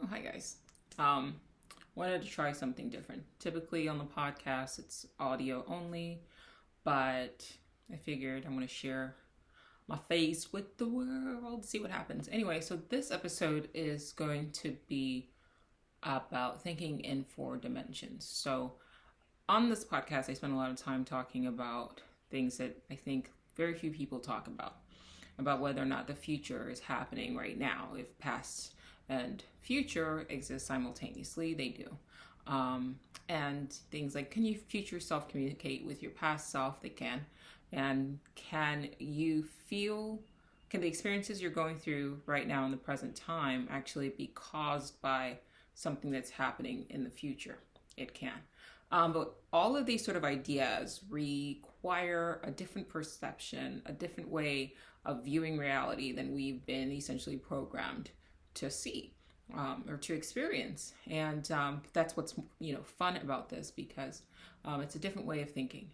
Oh, hi guys. Wanted to try something different. Typically on the podcast, it's audio only, but I figured I'm going to share my face with the world, see what happens. Anyway, so this episode is going to be about thinking in four dimensions. So on this podcast, I spend a lot of time talking about things that I think very few people talk about whether or not the future is happening right now. If past and future exist simultaneously, they do. And things like, can you future self communicate with your past self? They can. And can the experiences you're going through right now in the present time actually be caused by something that's happening in the future? It can. But all of these sort of ideas require a different perception, a different way of viewing reality than we've been essentially programmed to see or to experience. And that's what's fun about this, because it's a different way of thinking.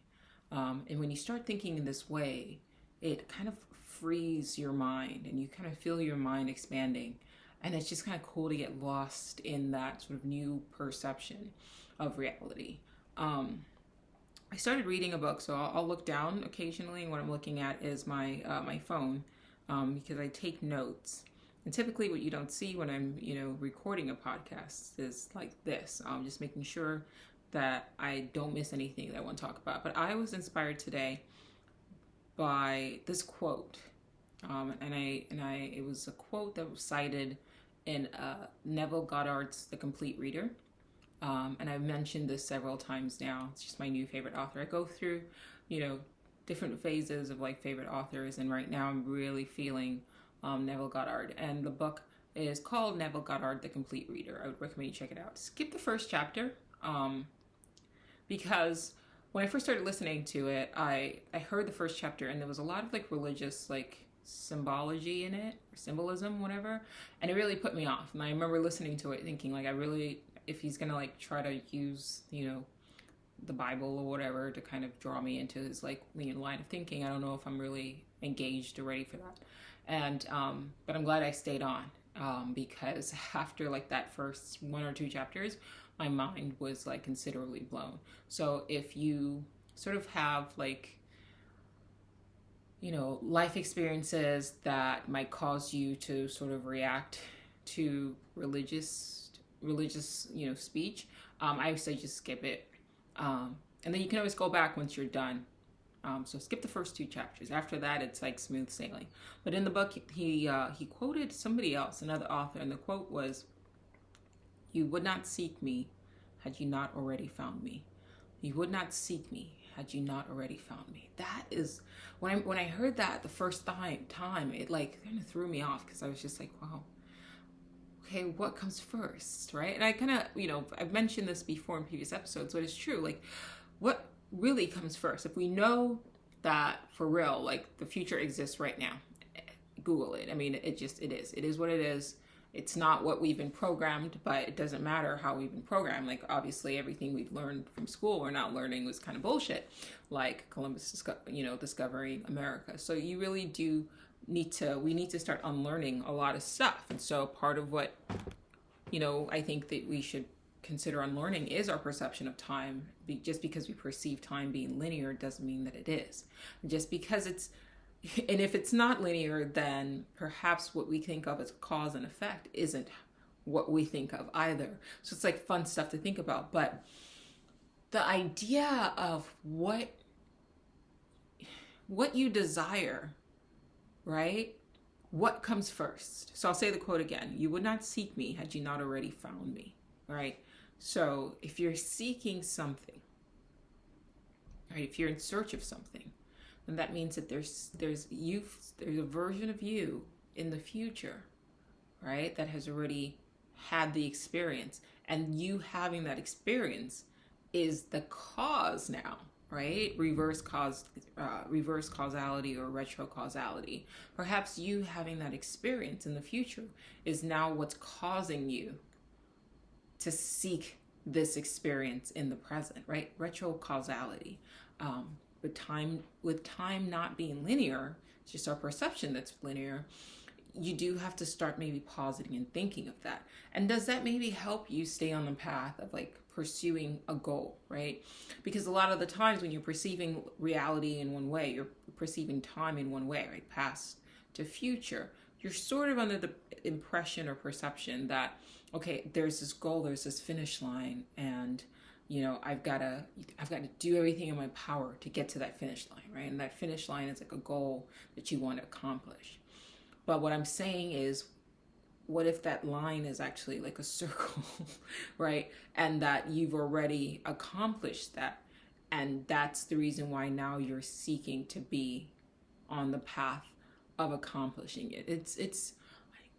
And when you start thinking in this way, it kind of frees your mind, and you kind of feel your mind expanding. And it's just kind of cool to get lost in that sort of new perception of reality. I started reading a book, so I'll look down occasionally, and what I'm looking at is my phone, because I take notes. And typically what you don't see when I'm, recording a podcast is like this, just making sure that I don't miss anything that I want to talk about. But I was inspired today by this quote, it was a quote that was cited in Neville Goddard's The Complete Reader. And I've mentioned this several times now. It's just my new favorite author. I go through, different phases of like favorite authors, and right now I'm really feeling Neville Goddard. And the book is called Neville Goddard, The Complete Reader. I would recommend you check it out. Skip the first chapter, because when I first started listening to it, I heard the first chapter, and there was a lot of like religious symbology in it, or symbolism, whatever, and it really put me off. And I remember listening to it thinking if he's gonna try to use the Bible or whatever to kind of draw me into his line of thinking, I don't know if I'm really engaged or ready for that. And but I'm glad I stayed on, because after that first one or two chapters, my mind was considerably blown. So if you sort of have life experiences that might cause you to sort of react to religious speech, I would say just skip it, and then you can always go back once you're done. So skip the first two chapters. After that, it's smooth sailing. But in the book, he quoted somebody else, another author, and the quote was, "You would not seek me had you not already found me. You would not seek me had you not already found me." That is, when I heard that the first time, it kind of threw me off, because I was just like, wow. Okay, what comes first, right? And I kind of, I've mentioned this before in previous episodes, but it's true. What really comes first? If we know that for real, the future exists right now, Google it. I mean, it is. It is what it is. It's not what we've been programmed, but it doesn't matter how we've been programmed. Obviously, everything we've learned from school or not learning was kind of bullshit, like Columbus, discovering America. So you really do we need to start unlearning a lot of stuff. And so part of what, I think that we should consider unlearning is our perception of time. Just because we perceive time being linear doesn't mean that it is. Just because and if it's not linear, then perhaps what we think of as cause and effect isn't what we think of either. So it's fun stuff to think about. But the idea of what you desire, right? What comes first? So I'll say the quote again. You would not seek me had you not already found me, right? So if you're seeking something, right? If you're in search of something, then that means that there's a version of you in the future, right? That has already had the experience, and you having that experience is the cause now, right? Reverse causality or retro causality. Perhaps you having that experience in the future is now what's causing you to seek this experience in the present, right? Retro causality. With time not being linear, it's just our perception that's linear. you do have to start maybe pausing and thinking of that. And does that maybe help you stay on the path of like pursuing a goal, right? Because a lot of the times when you're perceiving reality in one way, you're perceiving time in one way, right? Past to future, you're sort of under the impression or perception that, okay, there's this goal, there's this finish line, and I've got to do everything in my power to get to that finish line, right? And that finish line is like a goal that you want to accomplish. But what I'm saying is, what if that line is actually like a circle, right? And that you've already accomplished that. And that's the reason why now you're seeking to be on the path of accomplishing it. It's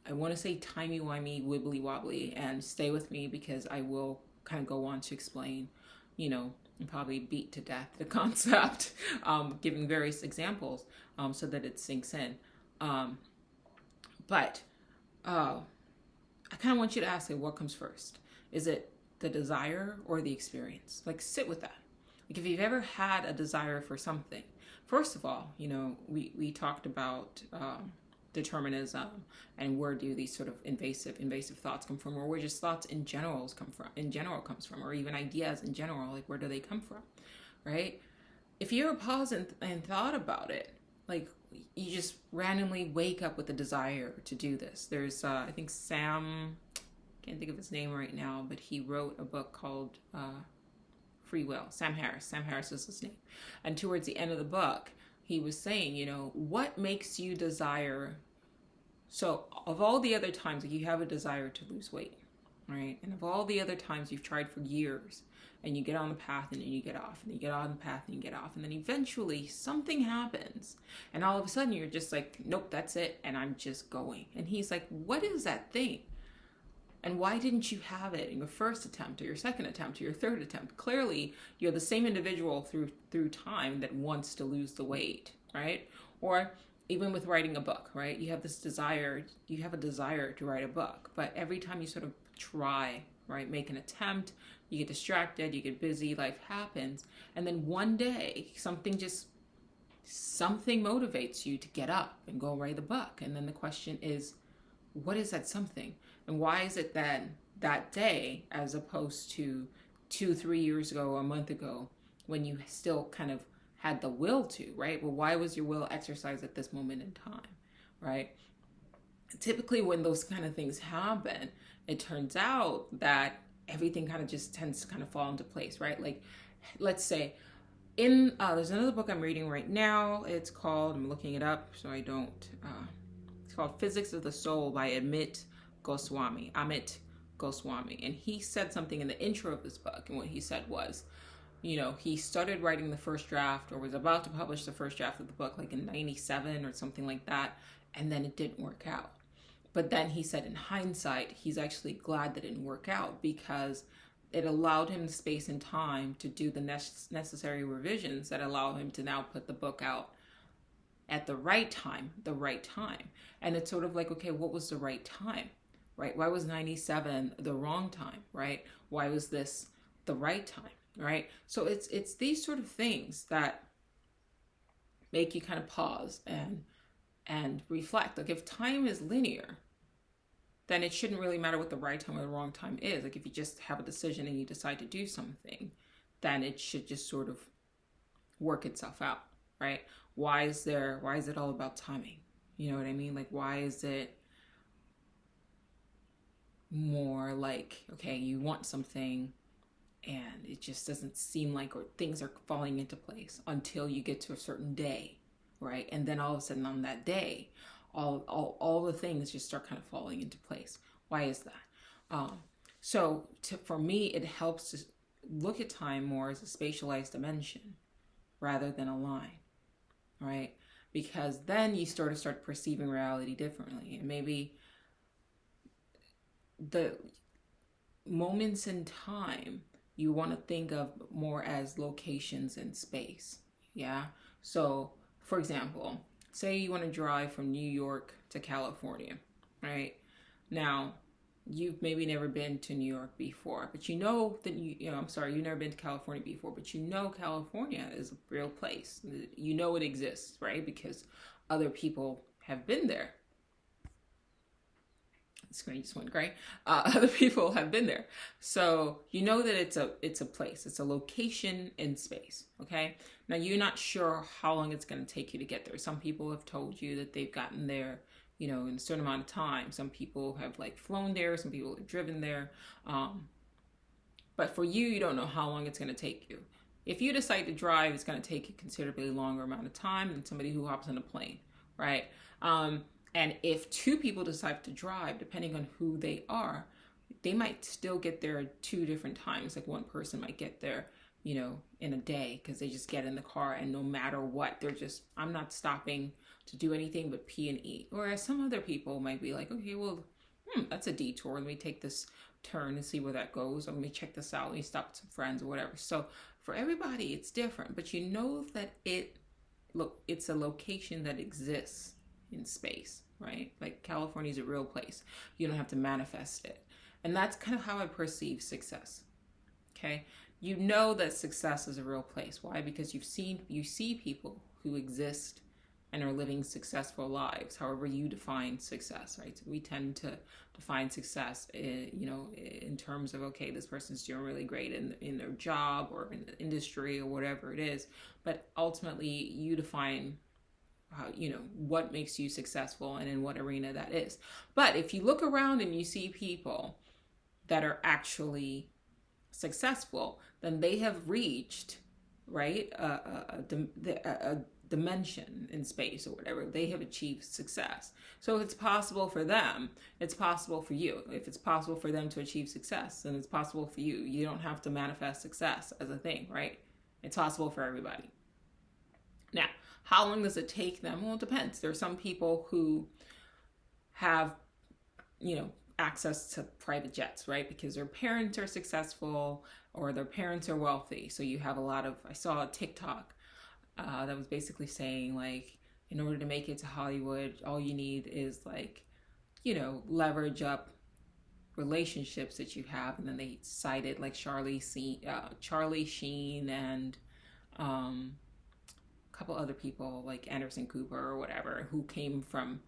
I want to say timey-wimey, wibbly-wobbly, and stay with me because I will kind of go on to explain, and probably beat to death the concept, giving various examples so that it sinks in. But I kind of want you to ask, like, what comes first? Is it the desire or the experience? Like, sit with that. Like, if you've ever had a desire for something, first of all, we talked about determinism and where do these sort of invasive thoughts come from, or where just thoughts in general comes from, or even ideas in general, like where do they come from, right? If you ever paused and thought about it, like you just randomly wake up with a desire to do this. There's I think Sam, can't think of his name right now, but he wrote a book called Free Will. Sam Harris is his name. And towards the end of the book, he was saying, what makes you desire? So of all the other times that you have a desire to lose weight, right? And of all the other times you've tried for years and you get on the path and then you get off, and you get on the path and you get off, and then eventually something happens and all of a sudden you're just like, nope, that's it, and I'm just going. And he's like, what is that thing? And why didn't you have it in your first attempt or your second attempt or your third attempt? Clearly, you're the same individual through time that wants to lose the weight, right? Or even with writing a book, right? You have a desire to write a book, but every time you sort of try, right, make an attempt, you get distracted, you get busy, life happens, and then one day something motivates you to get up and go write the book. And then the question is, what is that something? And why is it that day, as opposed to 2-3 years ago or a month ago, when you still kind of had the will to, right? Well, why was your will exercised at this moment in time, right? Typically when those kind of things happen, it turns out that everything kind of just tends to kind of fall into place, right? Like, let's say there's another book I'm reading right now. It's called, I'm looking it up so I don't, it's called Physics of the Soul by Amit Goswami. And he said something in the intro of this book, and what he said was, he started writing the first draft, or was about to publish the first draft of the book like in 97 or something like that, and then it didn't work out. But then he said in hindsight, he's actually glad that it didn't work out, because it allowed him space and time to do the necessary revisions that allow him to now put the book out at the right time. And it's sort of like, okay, what was the right time, right? Why was 97 the wrong time, right? Why was this the right time, right? So it's these sort of things that make you kind of pause and reflect. Like, if time is linear, then it shouldn't really matter what the right time or the wrong time is. Like, if you just have a decision and you decide to do something, then it should just sort of work itself out, right? Why is it all about timing? You know what I mean? Like, why is it more like, okay, you want something and it just doesn't seem like, or things are falling into place until you get to a certain day, right? And then all of a sudden on that day, all the things just start kind of falling into place. Why is that? For me, it helps to look at time more as a spatialized dimension rather than a line, right? Because then you start perceiving reality differently. And maybe the moments in time you want to think of more as locations in space, yeah? So, for example, say you want to drive from New York to California, right? Now, you've maybe never been to New York before, but you've never been to California before, but California is a real place. It exists, right? Because other people have been there. screen just went gray. Other people have been there, so you know that it's a place, it's a location in space. Okay, now you're not sure how long it's going to take you to get there. Some people have told you that they've gotten there, you know, in a certain amount of time. Some people have like flown there. Some people have driven there. But for you, you don't know how long it's going to take you. If you decide to drive, it's going to take a considerably longer amount of time than somebody who hops on a plane, right? And if two people decide to drive, depending on who they are, they might still get there at two different times. Like one person might get there, you know, in a day because they just get in the car and no matter what, they're just, I'm not stopping to do anything but pee and eat. Whereas some other people might be like, okay, well, that's a detour. Let me take this turn and see where that goes. Or let me check this out. Let me stop with some friends or whatever. So for everybody, it's different. But you know that it's a location that exists in space, right? Like California is a real place. You don't have to manifest it. And that's kind of how I perceive success. Okay? You know that success is a real place. Why? Because you see people who exist and are living successful lives, however you define success, right? So we tend to define success, in terms of, okay, this person's doing really great in their job or in the industry or whatever it is. But ultimately, you define how, what makes you successful and in what arena that is. But if you look around and you see people that are actually successful, then they have reached, right, a dimension in space or whatever. They have achieved success. So if it's possible for them, it's possible for you. If it's possible for them to achieve success, then it's possible for you. You don't have to manifest success as a thing, right? It's possible for everybody. Now, how long does it take them? Well, it depends. There are some people who have, access to private jets, right? Because their parents are successful or their parents are wealthy. So you have I saw a TikTok that was basically saying, like, in order to make it to Hollywood, all you need is leverage up relationships that you have. And then they cited like Charlie Sheen and a couple other people like Anderson Cooper or whatever, who came from,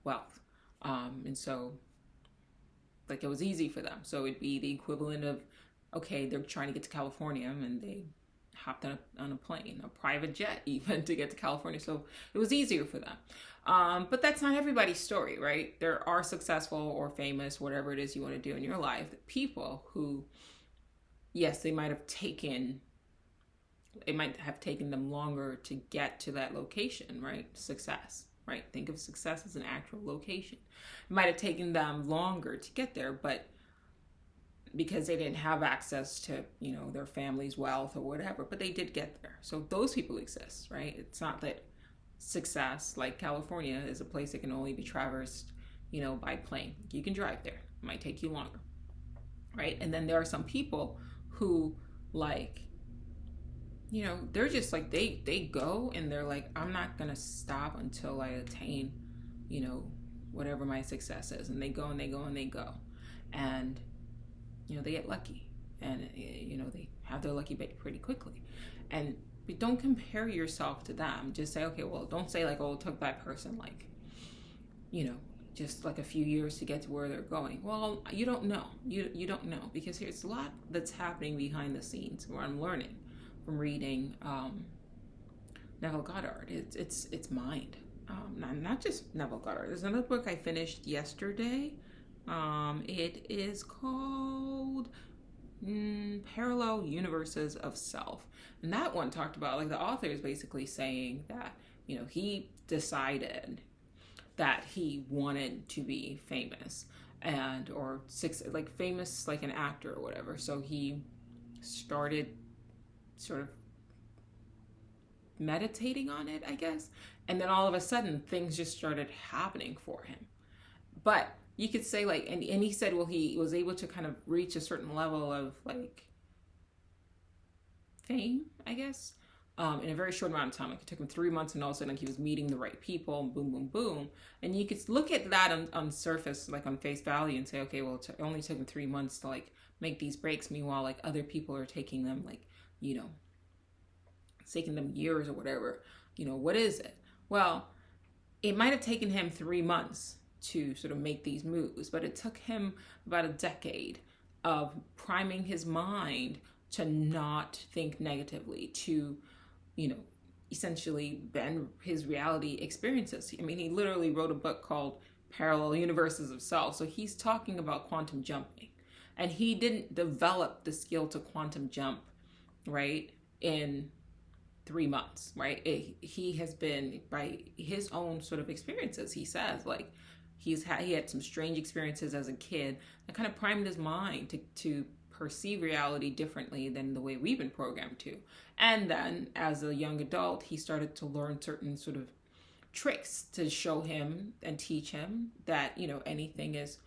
wealth. And so like it was easy for them. So it'd be the equivalent of, okay, they're trying to get to California and they hopped on a plane, a private jet even, to get to California. So it was easier for them. But that's not everybody's story, right? There are successful or famous, whatever it is you want to do in your life, people who, yes, it might have taken them longer to get to that location, right? Success, right? Think of success as an actual location. It might have taken them longer to get there, but because they didn't have access to, their family's wealth or whatever, but they did get there. So those people exist, right? It's not that success, like California, is a place that can only be traversed, by plane. You can drive there. It might take you longer, right? And then there are some people who, like, they're just like, they go and they're like, I'm not going to stop until I attain, whatever my success is. And they go and they go and they go. And they get lucky, and they have their lucky pretty quickly. But don't compare yourself to them. Just say, okay, well, don't say like, oh, it took that person like, just like a few years to get to where they're going. Well, you don't know. You don't know, because here's a lot that's happening behind the scenes where I'm learning from reading Neville Goddard. It's mind. Not just Neville Goddard. There's another book I finished yesterday. It is called Parallel Universes of Self. And that one talked about, like, the author is basically saying that, he decided that he wanted to be famous or famous, like an actor or whatever. So he started sort of meditating on it, I guess. And then all of a sudden things just started happening for him. But you could say, like, and he said, well, he was able to kind of reach a certain level of, like, fame, I guess, in a very short amount of time. Like, it took him 3 months, and all of a sudden, like, he was meeting the right people, and boom, boom, boom. And you could look at that on surface, like, on face value, and say, okay, well, it only took him 3 months to, like, make these breaks. Meanwhile, like, other people are taking them, like, it's taking them years or whatever. What is it? Well, it might have taken him 3 months to sort of make these moves. But it took him about a decade of priming his mind to not think negatively, to, essentially bend his reality experiences. I mean, he literally wrote a book called Parallel Universes of Self. So he's talking about quantum jumping. And he didn't develop the skill to quantum jump, right, in 3 months, right? He has been, by his own sort of experiences, he says, like, he had some strange experiences as a kid that kind of primed his mind to perceive reality differently than the way we've been programmed to. And then as a young adult, he started to learn certain sort of tricks to show him and teach him that, anything is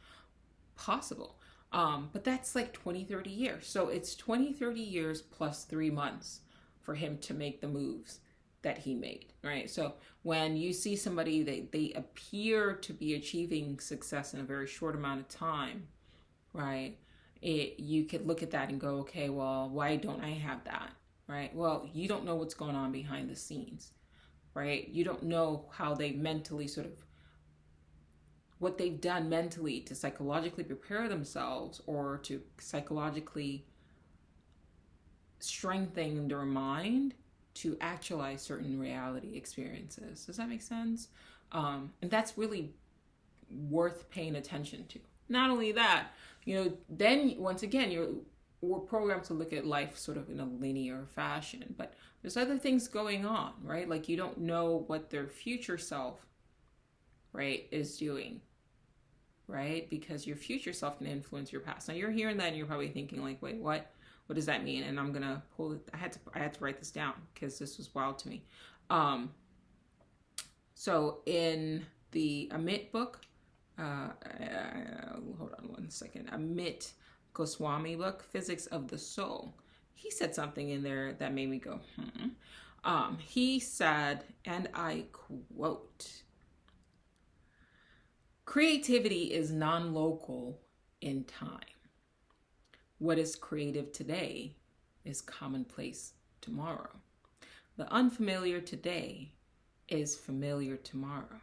possible. But that's like 20, 30 years. So it's 20, 30 years plus 3 months for him to make the moves that he made, right? So when you see somebody, they appear to be achieving success in a very short amount of time, right? You could look at that and go, okay, well, why don't I have that, right? Well, you don't know what's going on behind the scenes, right? You don't know how they mentally what they've done mentally to psychologically prepare themselves or to psychologically strengthen their mind to actualize certain reality experiences. Does that make sense? And that's really worth paying attention to. Not only that, then once again, we're programmed to look at life sort of in a linear fashion, but there's other things going on, right? Like you don't know what their future self, right, is doing, right? Because your future self can influence your past. Now you're hearing that and you're probably thinking like, wait, what does that mean? And I'm going to pull it. I had to write this down because this was wild to me. So in the Amit book, hold on one second, Amit Goswami book, Physics of the Soul, he said something in there that made me go, he said, and I quote, "Creativity is non-local in time. What is creative today is commonplace tomorrow. The unfamiliar today is familiar tomorrow.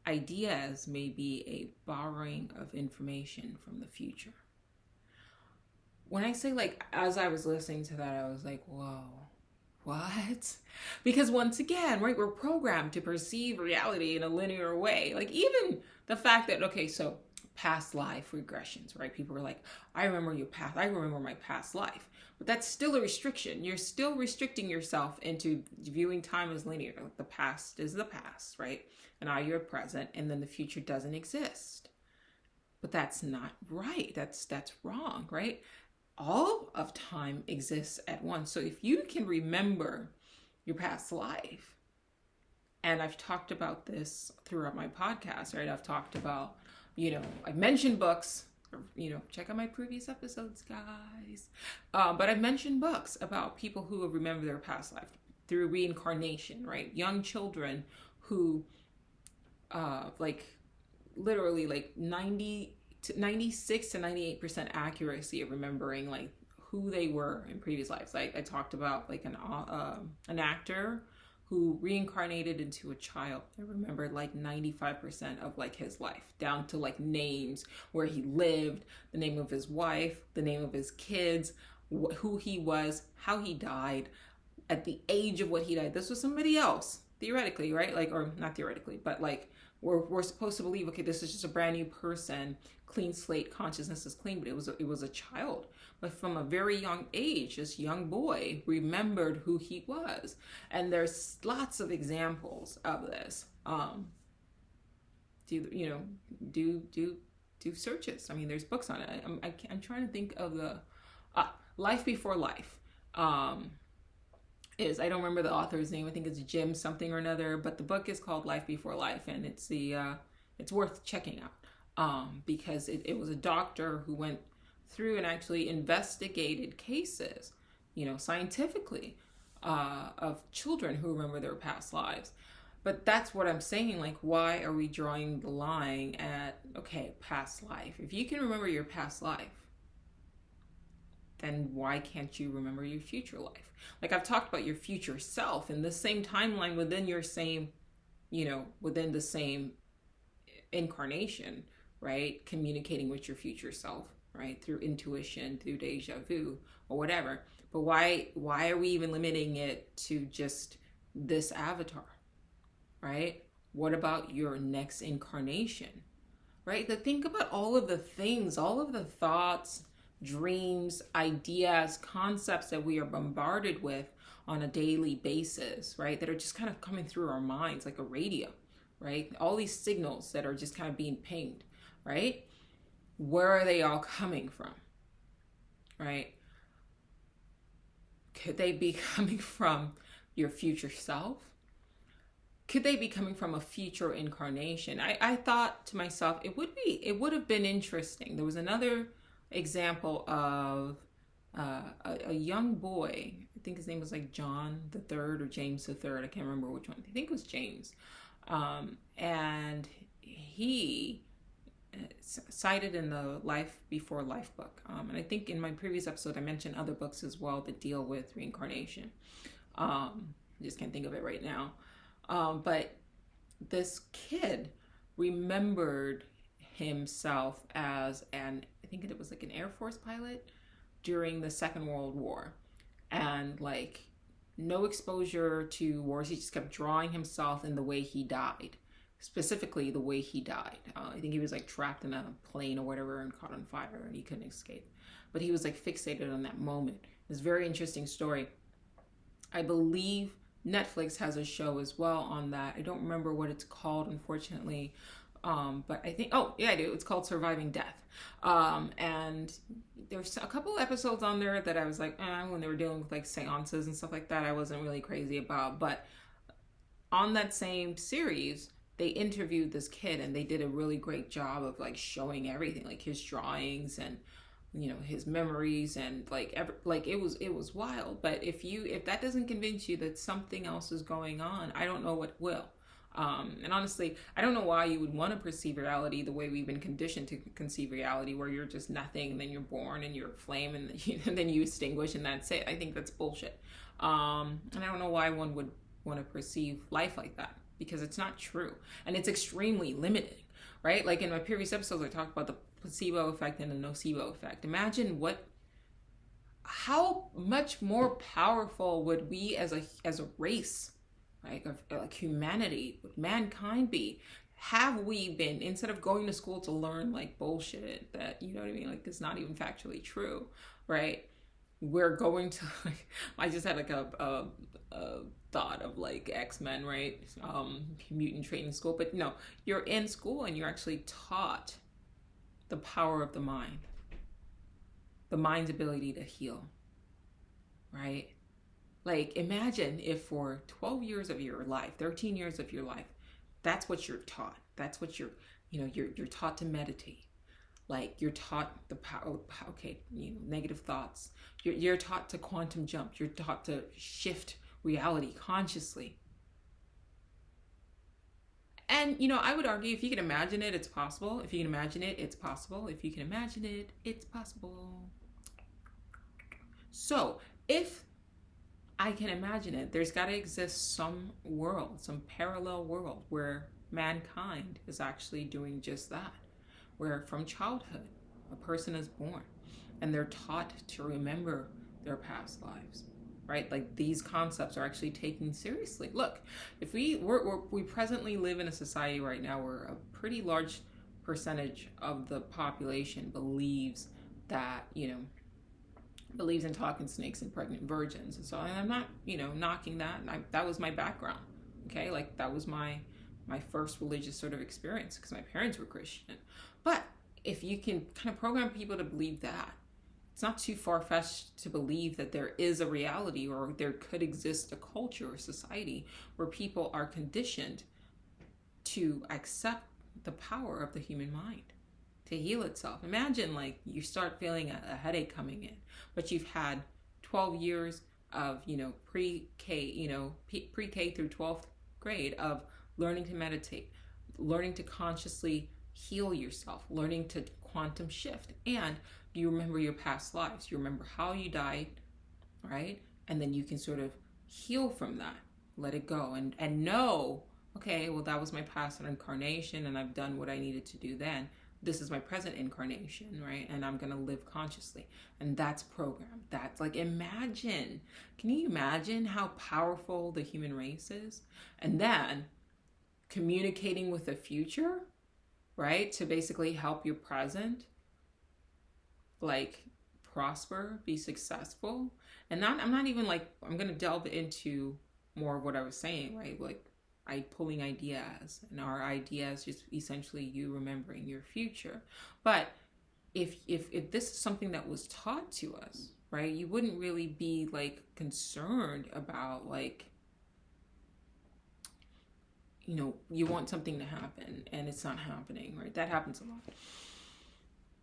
Ideas may be a borrowing of information from the future." When I say, like, as I was listening to that, I was like, whoa, what? Because once again, right, we're programmed to perceive reality in a linear way. Like even the fact that, okay, so past life regressions, right? People are like, I remember my past life. But that's still a restriction. You're still restricting yourself into viewing time as linear. Like the past is the past, right? And now you're present, and then the future doesn't exist. But that's not right. That's wrong, right? All of time exists at once. So if you can remember your past life, and I've talked about this throughout my podcast, right? I've talked about, I've mentioned books, check out my previous episodes, guys. But I've mentioned books about people who have remembered their past life through reincarnation, right? Young children who, literally 96 to 98% accuracy of remembering like who they were in previous lives. Like I talked about like an actor who reincarnated into a child. I remembered like 95% of like his life, down to like names, where he lived, the name of his wife, the name of his kids, who he was, how he died, at the age of what he died. This was somebody else, theoretically, right? Like, or not theoretically, but like we're supposed to believe, okay, this is just a brand new person, clean slate, consciousness is clean, but it was a child. But from a very young age, this young boy remembered who he was. And there's lots of examples of this. Do searches. I mean, there's books on it. I'm trying to think of the Life Before Life. I don't remember the author's name. I think it's Jim something or another, but the book is called Life Before Life, and it's worth checking out because it was a doctor who went through and actually investigated cases, scientifically, of children who remember their past lives. But that's what I'm saying. Like, why are we drawing the line at, okay, past life? If you can remember your past life, then why can't you remember your future life? Like I've talked about your future self in the same timeline within your same, within the same incarnation, right? Communicating with your future self, right? Through intuition, through deja vu, or whatever. But why are we even limiting it to just this avatar, right? What about your next incarnation, right? To think about all of the things, all of the thoughts, dreams, ideas, concepts that we are bombarded with on a daily basis, right? That are just kind of coming through our minds like a radio, right? All these signals that are just kind of being pinged, right? Where are they all coming from, right? Could they be coming from your future self? Could they be coming from a future incarnation? I thought to myself, it would have been interesting. There was another example of a young boy. I think his name was like John the Third or James the Third. I can't remember which one. I think it was James. And he cited in the Life Before Life book. And I think in my previous episode, I mentioned other books as well that deal with reincarnation. I just can't think of it right now. But this kid remembered himself as I think it was like an Air Force pilot during the Second World War. And like no exposure to wars. He just kept drawing himself in the way he died. Specifically the way he died. I think he was like trapped in a plane or whatever and caught on fire and he couldn't escape. But he was like fixated on that moment. It's a very interesting story. I believe Netflix has a show as well on that. I don't remember what it's called, unfortunately. But I think, I do. It's called Surviving Death. And there's a couple episodes on there that I was like, when they were dealing with like seances and stuff like that, I wasn't really crazy about. But on that same series, they interviewed this kid and they did a really great job of like showing everything, like his drawings and, you know, his memories and it was wild. But if that doesn't convince you that something else is going on, I don't know what will. And honestly, I don't know why you would want to perceive reality the way we've been conditioned to conceive reality, where you're just nothing and then you're born and you're a flame and then you extinguish and that's it. I think that's bullshit. And I don't know why one would want to perceive life like that, because it's not true and it's extremely limiting, right? Like in my previous episodes, I talked about the placebo effect and the nocebo effect. Imagine how much more powerful would we as a race, right, like humanity, would mankind be? Have we been, instead of going to school to learn like bullshit that, you know what I mean, like it's not even factually true, right? We're going to like, I just had like a thought of like X-Men, right? Mutant training school. But no, you're in school and you're actually taught the power of the mind's ability to heal, right? Like imagine if for 12 years of your life, 13 years of your life, that's what you're taught. That's what you're taught to meditate. Like you're taught the power, negative thoughts. You're taught to quantum jump. You're taught to shift reality consciously. And, I would argue if you can imagine it, it's possible. If you can imagine it, it's possible. If you can imagine it, it's possible. So if I can imagine it, there's got to exist some world, some parallel world where mankind is actually doing just that. Where from childhood, a person is born and they're taught to remember their past lives, right? Like these concepts are actually taken seriously. Look, if we presently live in a society right now where a pretty large percentage of the population believes that, believes in talking snakes and pregnant virgins. And so I'm not, knocking that. That was my background, okay? Like that was my first religious sort of experience because my parents were Christian. But if you can kind of program people to believe that, it's not too far-fetched to believe that there is a reality or there could exist a culture or society where people are conditioned to accept the power of the human mind to heal itself. Imagine like you start feeling a headache coming in, but you've had 12 years of, pre-K, pre-K through 12th grade of learning to meditate, learning to consciously heal yourself, learning to quantum shift. And you remember your past lives. You remember how you died, right? And then you can sort of heal from that, let it go, and know okay, well, that was my past incarnation and I've done what I needed to do then. This is my present incarnation, right? And I'm going to live consciously. And that's programmed. That's like, imagine, can you imagine how powerful the human race is? And then communicating with the future, right? To basically help your present, like, prosper, be successful. And I'm not even like, I'm going to delve into more of what I was saying, right? Like, pulling ideas, and our ideas just essentially you remembering your future. But if this is something that was taught to us, right, you wouldn't really be like concerned about, like, you know, you want something to happen and it's not happening, right? That happens a lot.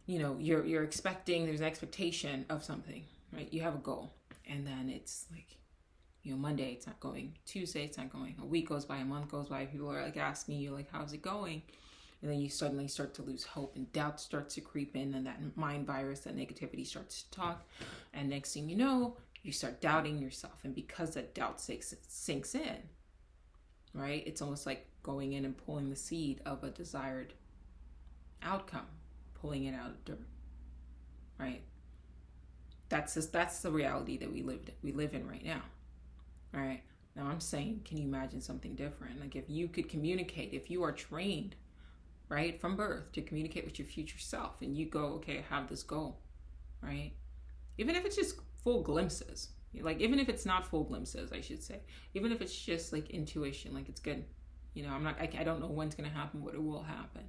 You know, you're expecting, there's an expectation of something, right? You have a goal, and then it's like, you know, Monday it's not going, Tuesday it's not going, a week goes by, a month goes by, people are like asking you, like, how's it going? And then you suddenly start to lose hope, and doubt starts to creep in, and that mind virus, that negativity starts to talk, and next thing you know, you start doubting yourself. And because that doubt sinks in, right, it's almost like going in and pulling the seed of a desired outcome, pulling it out of dirt, right? That's the reality that we live in right now. All right. Now I'm saying, can you imagine something different? Like, if you could communicate, if you are trained, right, from birth to communicate with your future self, and you go, okay, I have this goal, right? Even if it's just full glimpses, like, even if it's not full glimpses, I should say, even if it's just like intuition, like, it's good. You know, I don't know when it's going to happen, but it will happen,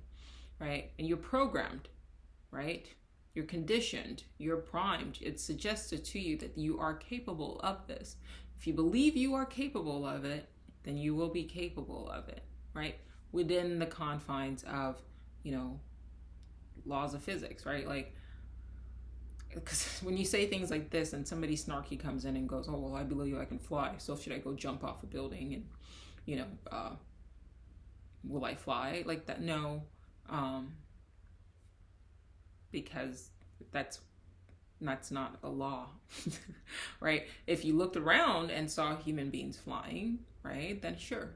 right? And you're programmed, right? You're conditioned, you're primed. It's suggested to you that you are capable of this. If you believe you are capable of it, then you will be capable of it, right? Within the confines of, you know, laws of physics, right? Like, because when you say things like this and somebody snarky comes in and goes, oh, well, I believe I can fly, so should I go jump off a building and, you know, will I fly like that? No, because that's not a law, right? If you looked around and saw human beings flying, right, then sure.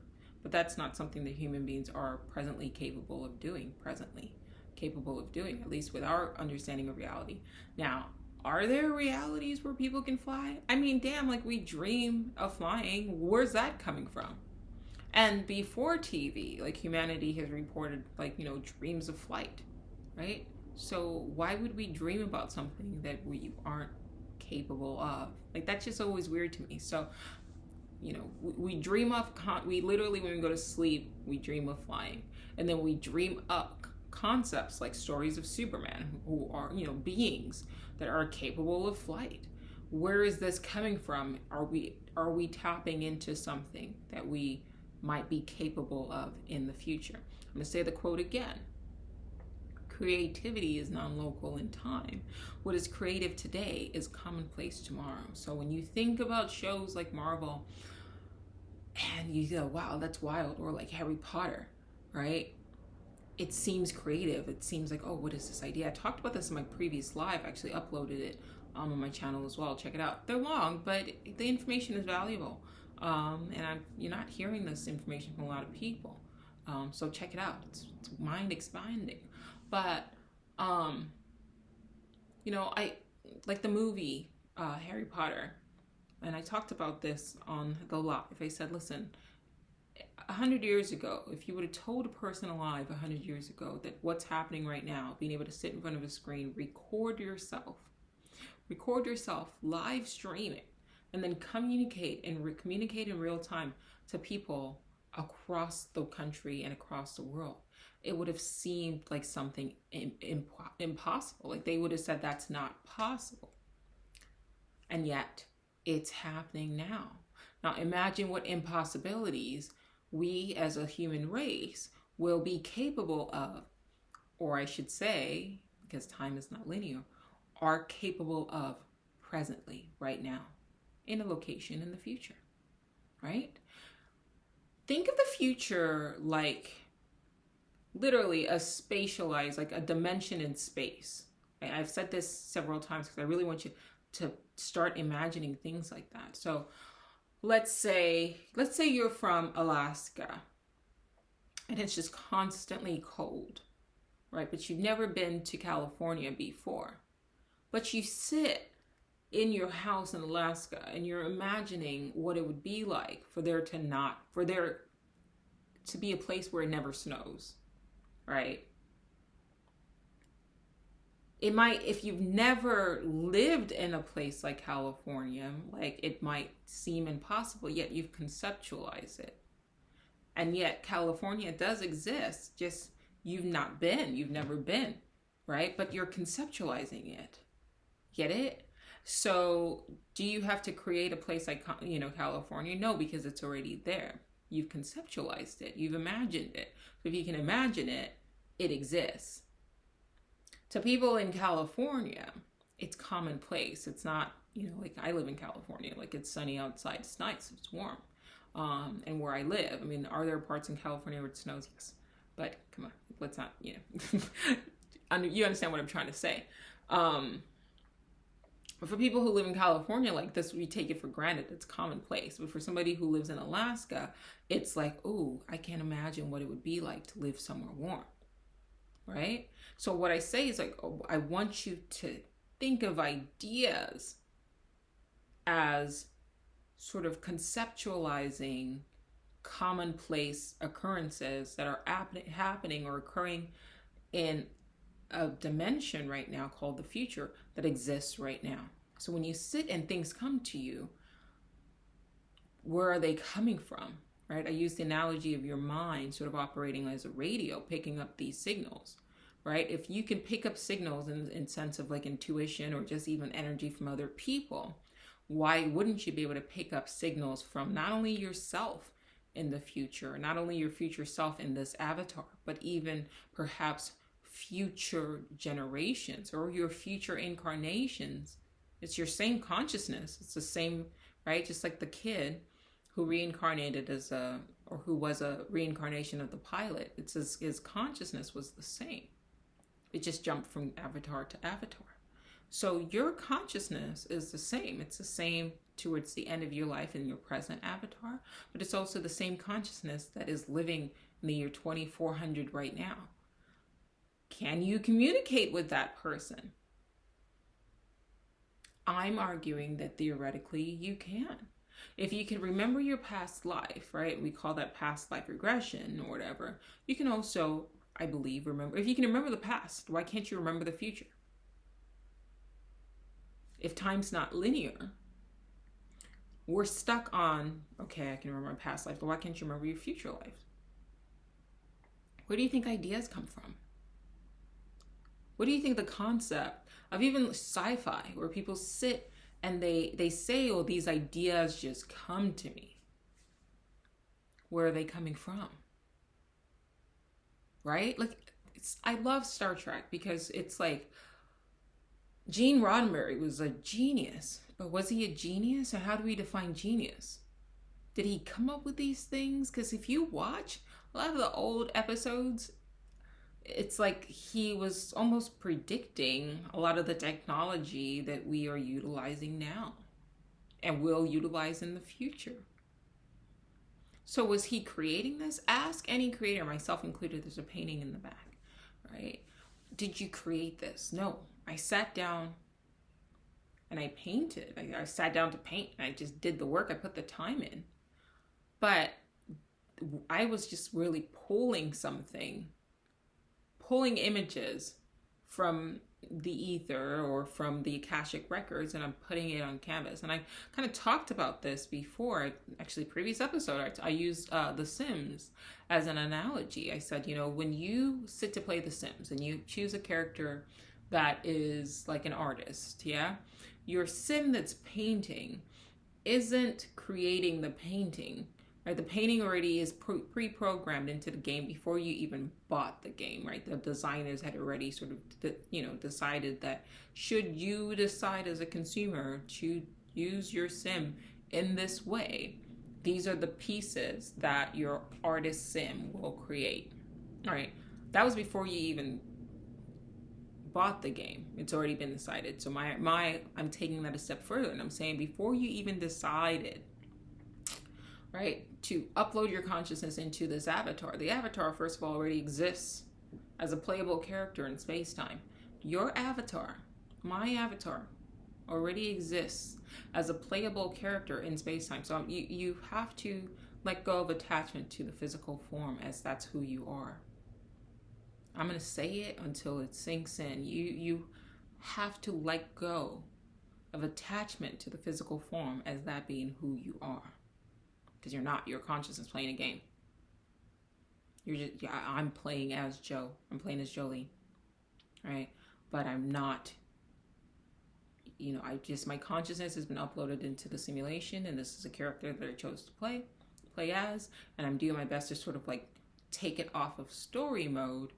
But that's not something that human beings are presently capable of doing, at least with our understanding of reality. Now, are there realities where people can fly? I mean, damn, like, we dream of flying. Where's that coming from? And before TV, like, humanity has reported, like, you know, dreams of flight, right? So why would we dream about something that we aren't capable of? Like, that's just always weird to me. So, you know, we dream of, we literally, when we go to sleep, we dream of flying. And then we dream up concepts like stories of Superman, who are, you know, beings that are capable of flight. Where is this coming from? Are we tapping into something that we might be capable of in the future? I'm going to say the quote again. Creativity is non-local in time. What is creative today is commonplace tomorrow. So when you think about shows like Marvel and you go, wow, that's wild, or like Harry Potter, right? It seems creative. It seems like, oh, what is this idea? I talked about this in my previous live. I actually uploaded it on my channel as well. Check it out. They're long, but the information is valuable. And you're not hearing this information from a lot of people. So check it out. It's mind expanding. But, you know, I like the movie Harry Potter, and I talked about this on the live. I said, listen, 100 years ago, if you would have told a person alive 100 years ago that what's happening right now, being able to sit in front of a screen, record yourself live streaming, and then communicate in real time to people across the country and across the world, it would have seemed like something impossible. Like, they would have said that's not possible. And yet it's happening now. Now imagine what impossibilities we as a human race will be capable of, or I should say, because time is not linear, are capable of presently, right now, in a location in the future, right? Think of the future like literally a spatialized, like a dimension in space. I've said this several times because I really want you to start imagining things like that. So let's say you're from Alaska, and it's just constantly cold, right? But you've never been to California before. But you sit in your house in Alaska and you're imagining what it would be like for there to be a place where it never snows, right? It might, if you've never lived in a place like California, like it might seem impossible, yet you've conceptualized it. And yet California does exist, just you've never been, right? But you're conceptualizing it. Get it? So do you have to create a place like, California? No, because it's already there. You've conceptualized it. You've imagined it. So if you can imagine it, it exists. To people in California, it's commonplace. It's not, like I live in California, like it's sunny outside, it's nice, it's warm. And where I live, I mean, are there parts in California where it snows? Yes. But come on, let's not, you understand what I'm trying to say. But for people who live in California, like this, we take it for granted. It's commonplace. But for somebody who lives in Alaska, it's like, oh, I can't imagine what it would be like to live somewhere warm, right? So what I say is like, oh, I want you to think of ideas as sort of conceptualizing commonplace occurrences that are happening or occurring in a dimension right now called the future that exists right now. So when you sit and things come to you, where are they coming from, right? I use the analogy of your mind sort of operating as a radio, picking up these signals, right? If you can pick up signals in sense of like intuition or just even energy from other people, why wouldn't you be able to pick up signals from not only yourself in the future, not only your future self in this avatar, but even perhaps future generations or your future incarnations? It's your same consciousness. It's the same, right? Just like the kid who reincarnated or who was a reincarnation of the pilot. It's his consciousness was the same. It just jumped from avatar to avatar. So your consciousness is the same. It's the same towards the end of your life in your present avatar, but it's also the same consciousness that is living in the year 2400 right now. Can you communicate with that person? I'm arguing that theoretically you can. If you can remember your past life, right? We call that past life regression or whatever. You can also, I believe, remember. If you can remember the past, why can't you remember the future? If time's not linear, we're stuck on, okay, I can remember my past life, but why can't you remember your future life? Where do you think ideas come from? What do you think the concept of even sci-fi, where people sit and they say, oh, these ideas just come to me. Where are they coming from? Right? Like, I love Star Trek because it's like, Gene Roddenberry was a genius, but was he a genius? Or how do we define genius? Did he come up with these things? Because if you watch a lot of the old episodes, it's like he was almost predicting a lot of the technology that we are utilizing now and will utilize in the future. So was he creating this? Ask any creator, myself included. There's a painting in the back, right? Did you create this? No. I sat down and I painted. I sat down to paint and I just did the work. I put the time in. But I was just really pulling images from the ether or from the Akashic records, and I'm putting it on canvas. And I kind of talked about this before, actually previous episode. I used The Sims as an analogy. I said, when you sit to play The Sims and you choose a character that is like an artist, yeah? Your sim that's painting isn't creating the painting, right? The painting already is pre-programmed into the game before you even bought the game, right? The designers had already sort of, decided that should you decide as a consumer to use your sim in this way, these are the pieces that your artist sim will create, all right? That was before you even bought the game. It's already been decided. So I'm taking that a step further, and I'm saying before you even decided, right? To upload your consciousness into this avatar. The avatar, first of all, already exists as a playable character in space-time. Your avatar, my avatar, already exists as a playable character in space-time. So you have to let go of attachment to the physical form, as that's who you are. I'm going to say it until it sinks in. You have to let go of attachment to the physical form as that being who you are. Because you're not. Your consciousness playing a game. I'm playing as Joe. I'm playing as Jolie. Right? But I'm not, my consciousness has been uploaded into the simulation, and this is a character that I chose to play as, and I'm doing my best to sort of like take it off of story mode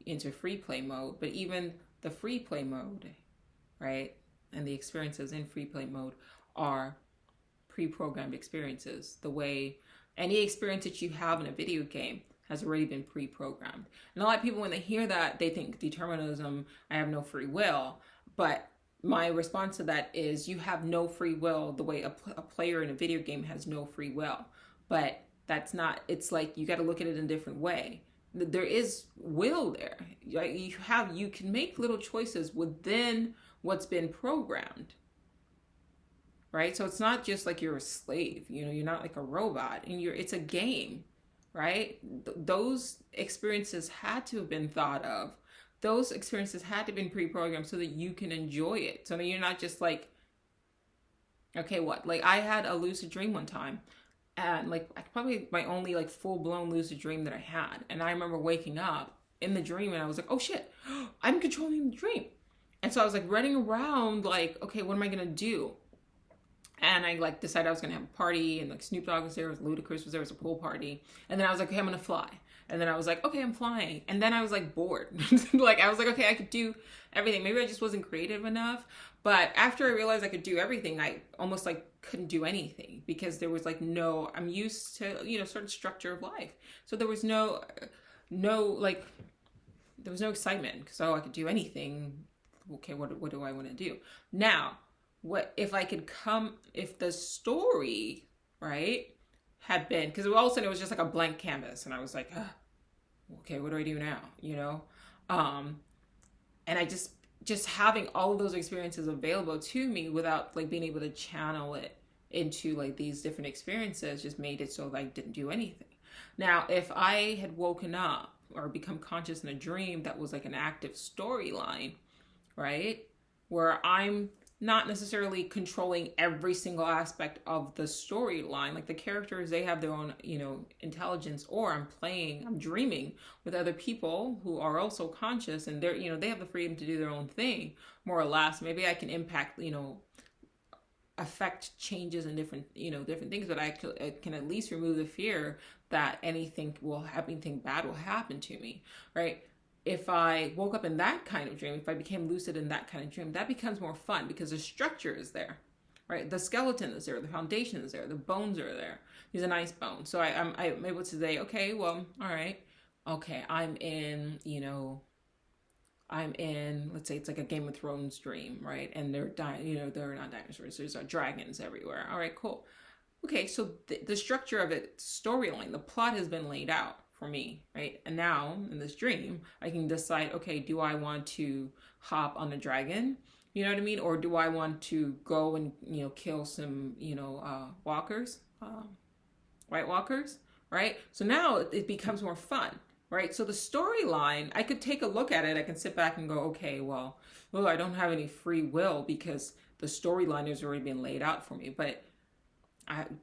into free play mode. But even the free play mode, right, and the experiences in free play mode are pre-programmed experiences. The way any experience that you have in a video game has already been pre-programmed. And a lot of people, when they hear that, they think determinism, I have no free will. But my response to that is, you have no free will the way a player in a video game has no free will. But that's not, it's like, you got to look at it in a different way. There is will there. You can make little choices within what's been programmed. Right? So it's not just like you're a slave, you're not like a robot, and it's a game, right? Those experiences had to have been thought of. Those experiences had to have been pre-programmed so that you can enjoy it. So that you're not just like, okay, what? Like, I had a lucid dream one time, and like probably my only like full-blown lucid dream that I had. And I remember waking up in the dream and I was like, oh shit, I'm controlling the dream. And so I was like running around like, okay, what am I gonna do? And I like decided I was gonna have a party, and like Snoop Dogg was there, Ludacris was there, was a pool party. And then I was like, okay, I'm gonna fly. And then I was like, okay, I'm flying. And then I was like bored. Like, I was like, okay, I could do everything. Maybe I just wasn't creative enough. But after I realized I could do everything, I almost like couldn't do anything, because there was like I'm used to, certain structure of life. So there was no excitement, because I could do anything. Okay, what do I want to do? Now, what if if the story, right, had been, because all of a sudden it was just like a blank canvas, and I was like, okay, what do I do now? And I just having all of those experiences available to me without like being able to channel it into like these different experiences just made it so that I didn't do anything. Now, if I had woken up or become conscious in a dream that was like an active storyline, right, where I'm not necessarily controlling every single aspect of the storyline, like the characters, they have their own, intelligence, or I'm dreaming with other people who are also conscious, and they're, they have the freedom to do their own thing, more or less. Maybe I can impact, affect changes in different things, but I can at least remove the fear that anything bad will happen to me, right? If I woke up in that kind of dream, if I became lucid in that kind of dream, that becomes more fun, because the structure is there, right? The skeleton is there, the foundation is there, the bones are there. These are nice bones. So I'm able to say, okay, well, all right, okay, I'm in, let's say it's like a Game of Thrones dream, right? And they're they're not dinosaurs, there's dragons everywhere. All right, cool. Okay, so the structure of it, storyline, the plot has been laid out for me, right? And now in this dream, I can decide, okay, do I want to hop on a dragon? You know what I mean? Or do I want to go and, kill some, walkers, White Walkers, right? So now it becomes more fun, right? So the storyline, I could take a look at it. I can sit back and go, okay, well, I don't have any free will because the storyline has already been laid out for me. But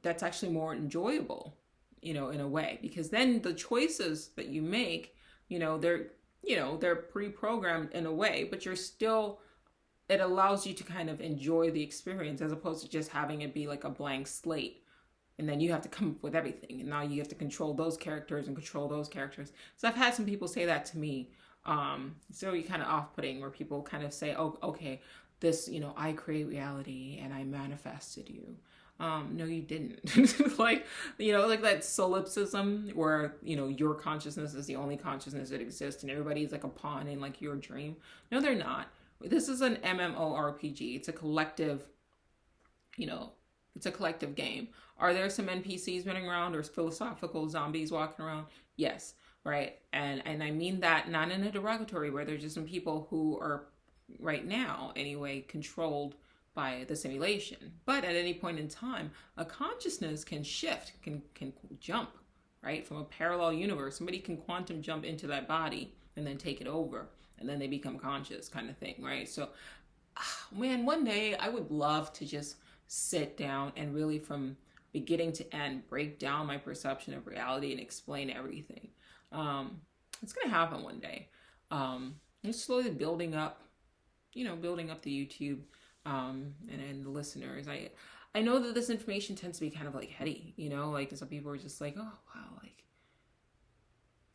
that's actually more enjoyable, in a way, because then the choices that you make, they're pre-programmed in a way, but it allows you to kind of enjoy the experience, as opposed to just having it be like a blank slate. And then you have to come up with everything. And now you have to control those characters and control those characters. So I've had some people say that to me. It's really kind of off-putting, where people kind of say, oh, okay, this, I create reality and I manifested you. No, you didn't. Like that solipsism where, your consciousness is the only consciousness that exists and everybody's like a pawn in like your dream. No, they're not. This is an MMORPG. It's a collective, It's a collective game. Are there some NPCs running around or philosophical zombies walking around? Yes, right? And I mean that not in a derogatory way. There's just some people who are right now anyway controlled by the simulation. But at any point in time, a consciousness can shift, can jump, right? From a parallel universe. Somebody can quantum jump into that body and then take it over, and then they become conscious, kind of thing, right? So man, one day I would love to just sit down and really from beginning to end break down my perception of reality and explain everything. It's gonna happen one day. Just slowly building up, building up the YouTube and the listeners. I know that this information tends to be kind of like heady, like some people are just like, oh wow, like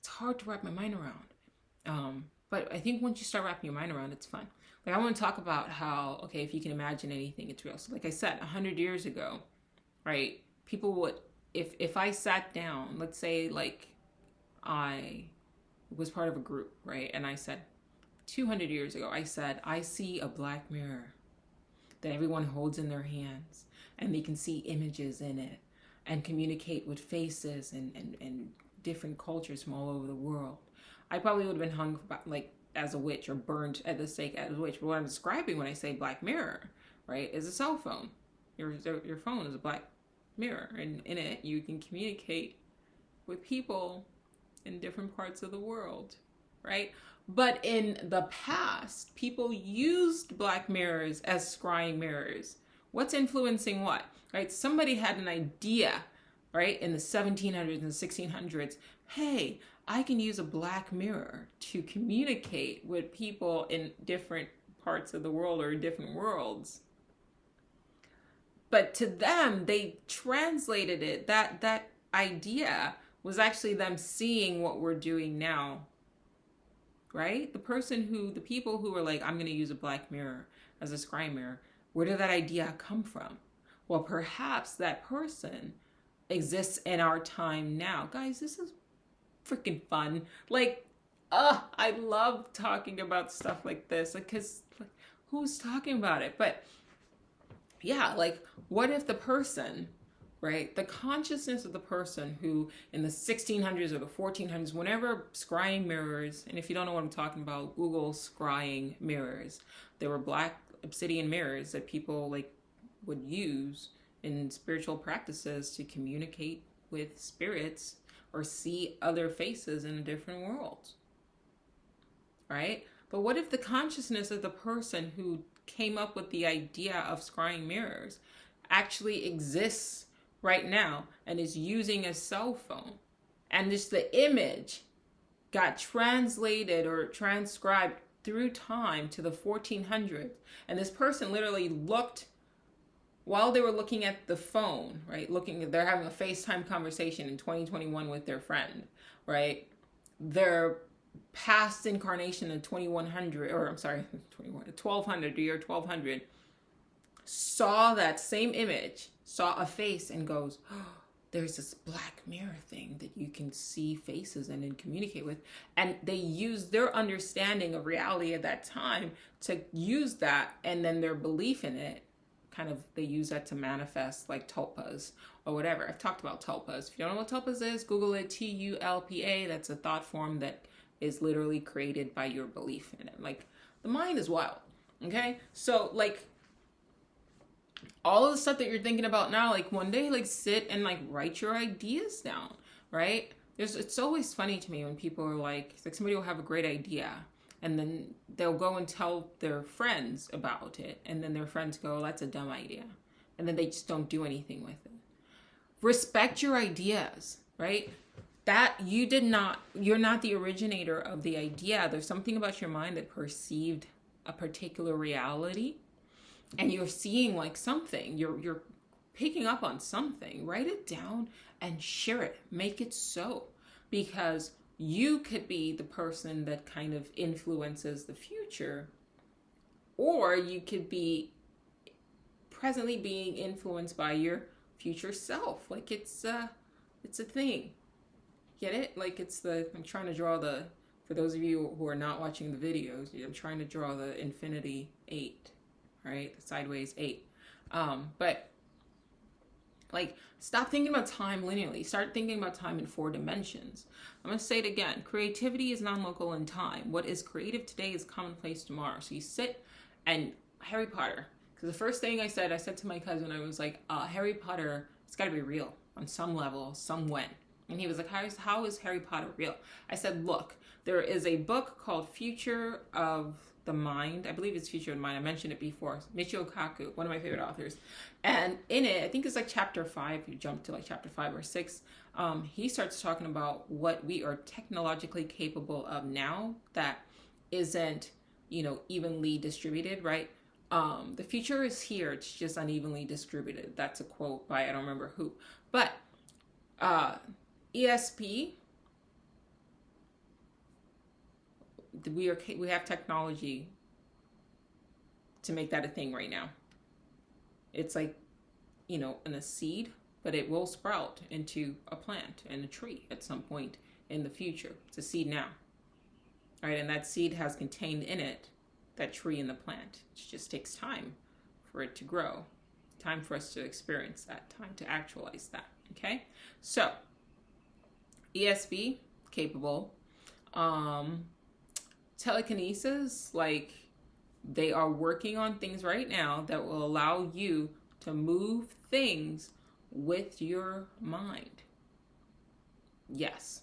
it's hard to wrap my mind around. But I think once you start wrapping your mind around, it's fun. Like I want to talk about how, okay, if you can imagine anything, it's real. So like I said, 100 years ago, right, people would, if I sat down, let's say like I was part of a group, right, and I said, 200 years ago, I said, I see a black mirror that everyone holds in their hands, and they can see images in it and communicate with faces and different cultures from all over the world. I probably would have been hung like as a witch or burned at the stake as a witch. But what I'm describing when I say black mirror, right, is a cell phone. Your phone is a black mirror, and in it you can communicate with people in different parts of the world, right? But in the past, people used black mirrors as scrying mirrors. What's influencing what, right? Somebody had an idea, right, in the 1700s and 1600s. Hey, I can use a black mirror to communicate with people in different parts of the world or different worlds. But to them, they translated it. That idea was actually them seeing what we're doing now, right? The people who were like, I'm going to use a black mirror as a scrying mirror, where did that idea come from? Well, perhaps that person exists in our time now. Guys, this is freaking fun. Like, I love talking about stuff like this, because like, who's talking about it? But yeah, like, what if the person, right, the consciousness of the person who in the 1600s or the 1400s, whenever scrying mirrors, and if you don't know what I'm talking about, Google scrying mirrors. There were black obsidian mirrors that people like would use in spiritual practices to communicate with spirits or see other faces in a different world, right? But what if the consciousness of the person who came up with the idea of scrying mirrors actually exists right now and is using a cell phone, and just the image got translated or transcribed through time to the 1400s, and this person literally looked while they were looking at the phone, right? They're having a FaceTime conversation in 2021 with their friend, right? Their past incarnation in 2100, or I'm sorry, 1200, the year 1200, saw that same image, saw a face, and goes, oh, there's this black mirror thing that you can see faces and then communicate with. And they use their understanding of reality at that time to use that, and then their belief in it, they use that to manifest like tulpas or whatever. I've talked about tulpas. If you don't know what tulpas is, Google it, Tulpa. That's a thought form that is literally created by your belief in it. Like, the mind is wild, okay? So like, all of the stuff that you're thinking about now, like one day, like sit and like write your ideas down, right? It's always funny to me when people are like somebody will have a great idea, and then they'll go and tell their friends about it, and then their friends go, that's a dumb idea, and then they just don't do anything with it. Respect your ideas, right? That you're not the originator of the idea. There's something about your mind that perceived a particular reality, and you're seeing like something, you're picking up on something. Write it down and share it. Make it so, because you could be the person that kind of influences the future, or you could be presently being influenced by your future self. Like it's a thing. Get it? Like I'm trying to draw for those of you who are not watching the videos, I'm trying to draw the infinity 8, right? The sideways 8. But Like, stop thinking about time linearly. Start thinking about time in 4 dimensions. I'm going to say it again. Creativity is non-local in time. What is creative today is commonplace tomorrow. So you sit and Harry Potter. Because the first thing I said to my cousin, I was like, Harry Potter, it's got to be real on some level, some when. And he was like, how is Harry Potter real? I said, look, there is a book called Future of the Mind. I believe it's Future of the Mind. I mentioned it before. Michio Kaku, one of my favorite authors. And in it, I think it's like chapter 5, you jump to like chapter 5 or 6, he starts talking about what we are technologically capable of now that isn't, evenly distributed, right? The future is here. It's just unevenly distributed. That's a quote by, I don't remember who. But ESP, we have technology to make that a thing right now. It's like, in a seed, but it will sprout into a plant and a tree at some point in the future. It's a seed now, right? And that seed has contained in it that tree and the plant. It just takes time for it to grow, time for us to experience that, time to actualize that. Okay, so ESP capable, telekinesis, like they are working on things right now that will allow you to move things with your mind. Yes,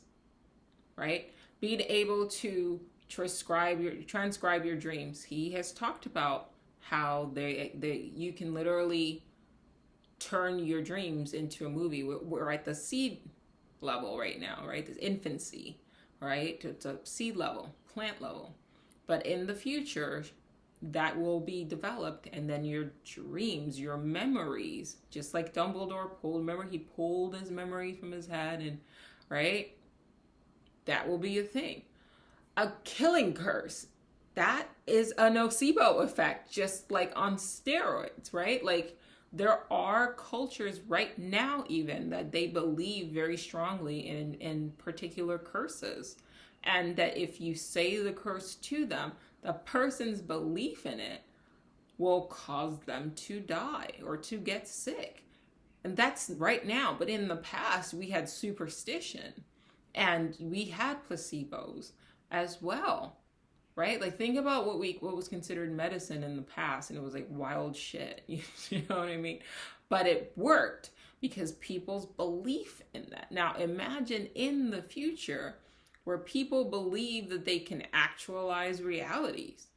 right? Being able to transcribe your dreams. He has talked about how you can literally turn your dreams into a movie. We're at the seed level right now, right? This infancy, right? It's a seed level, plant level. But in the future, that will be developed, and then your dreams, your memories, just like Dumbledore remember he pulled his memories from his head, and right? That will be a thing. A killing curse, that is a nocebo effect, just like on steroids, right? Like there are cultures right now even that they believe very strongly in particular curses, and that if you say the curse to them, the person's belief in it will cause them to die or to get sick. And that's right now. But in the past, we had superstition and we had placebos as well, right? Like think about what was considered medicine in the past, and it was like wild shit. You know what I mean? But it worked because people's belief in that. Now imagine in the future where people believe that they can actualize realities,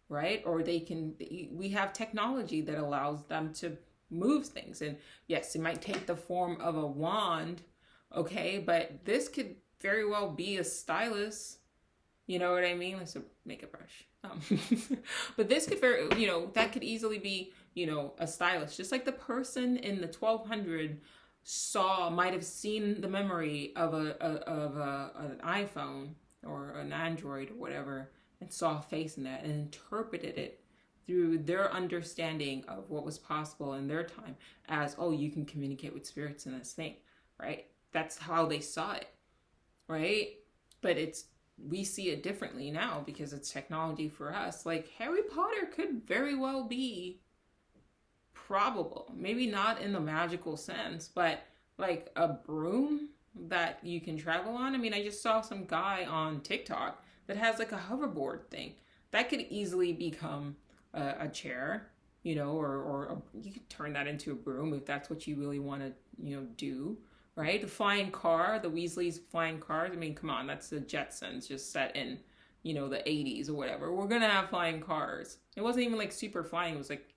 right? Or we have technology that allows them to move things. And yes, it might take the form of a wand, okay? But this could very well be a stylus, you know what I mean? It's a makeup brush. But this could that could easily be, a stylus. Just like the person in the 1200 might have seen the memory of an iPhone or an Android or whatever, and saw a face in that and interpreted it through their understanding of what was possible in their time as, oh, you can communicate with spirits in this thing, right? That's how they saw it, right? But we see it differently now because it's technology for us. Like Harry Potter could very well be probable, maybe not in the magical sense, but like a broom that you can travel on. I mean, I just saw some guy on TikTok that has like a hoverboard thing that could easily become a chair, or you could turn that into a broom if that's what you really want to, do, right? The flying car, the Weasleys flying cars. I mean, come on, that's the Jetsons just set in, the 80s or whatever. We're gonna have flying cars. It wasn't even like super flying. It was like,